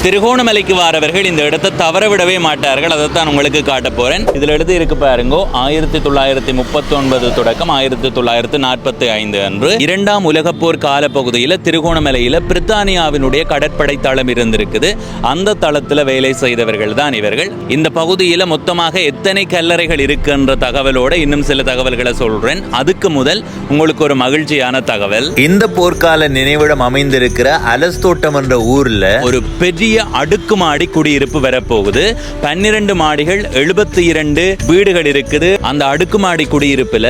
திருகோணமலைக்கு வாரவர்கள் இந்த இடத்தை தவறவிடவே மாட்டார்கள். அதைத்தான் உங்களுக்கு காட்ட போறேன். இதில் எழுதி இருக்கு பாருங்கோ, 1939 தொடக்கம் 1945 அன்று 2ஆம் உலகப் போர் காலப்பகுதியில் திருகோணமலையில் பிரித்தானியாவினுடைய கடற்படை தளம் இருந்திருக்குது. அந்த தளத்தில் வேலை செய்தவர்கள் தான் இவர்கள். இந்த பகுதியில் மொத்தமாக எத்தனை கல்லறைகள் இருக்குன்ற தகவலோட இன்னும் சில தகவல்களை சொல்றேன். அதுக்கு முதல் உங்களுக்கு ஒரு மகிழ்ச்சியான தகவல். இந்த போர்க்கால நினைவிடம் அமைந்திருக்கிற அலஸ்தோட்டம் என்ற ஊர்ல ஒரு பெரிய அடுக்குமாடி குடியிருப்பு வரப்போகுது. 12 மாடிகள், 72 வீடுகள் இருக்குது. அந்த அடுக்குமாடி குடியிருப்புல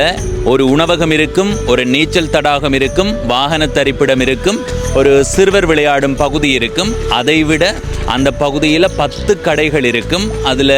ஒரு உணவகம் இருக்கும், ஒரு நீச்சல் தடாகம் இருக்கும், வாகன தரிப்பிடம் இருக்கும், ஒரு சிறுவர் விளையாடும் பகுதி இருக்கும். அதைவிட அந்த பகுதியில் 10 கடைகள் இருக்கும். அதில்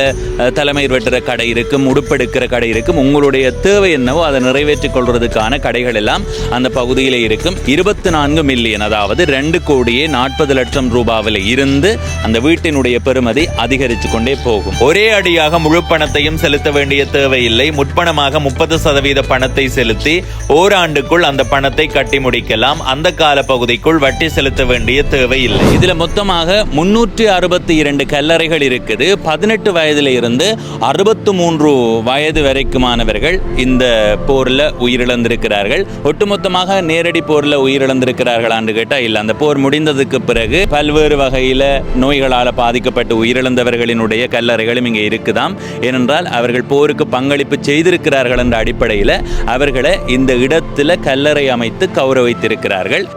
தலைமை வெட்டுற கடை இருக்கும், உடுப்பெடுக்கிற கடை இருக்கும். உங்களுடைய தேவை என்னவோ அதை நிறைவேற்றிக் கொள்வதற்கான கடைகள் எல்லாம் அந்த பகுதியில் இருக்கும். 24 மில்லியன், அதாவது 2,40,00,000 ரூபாவில் இருந்து அந்த வீட்டினுடைய பெறுமதி அதிகரித்து கொண்டே போகும். ஒரே அடியாக முழு பணத்தையும் செலுத்த வேண்டிய தேவையில்லை. முற்பணமாக 30% பணத்தை செலுத்தி ஓராண்டுக்குள் அந்த பணத்தை கட்டி முடிக்கலாம். அந்த கால பகுதிக்குள் வட்டி செலுத்த வேண்டிய தேவையில்லை. இதுல மொத்தமாக 362 கல்லறைகள் இருக்குது. 18 வயதில் இருந்து 63 வயது வரைக்குமானவர்கள் இந்த போர்ல உயிரிழந்திருக்கிறார்கள். ஒட்டுமொத்தமாக நேரடி போர்ல உயிரிழந்திருக்கிறார்கள் என்று கேட்டா இல்ல. அந்த போர் முடிந்ததுக்கு பிறகு பல்வேறு வகையில நோய்களால் பாதிக்கப்பட்டு உயிரிழந்தவர்களினுடைய கல்லறைகளும் இங்கே இருக்குதாம். ஏனென்றால் அவர்கள் போருக்கு பங்களிப்பு செய்திருக்கிறார்கள் என்ற அடிப்படையில் அவர்களை இந்த இடத்துல கல்லறை அமைத்து கௌரவித்திருக்கிறார்கள்.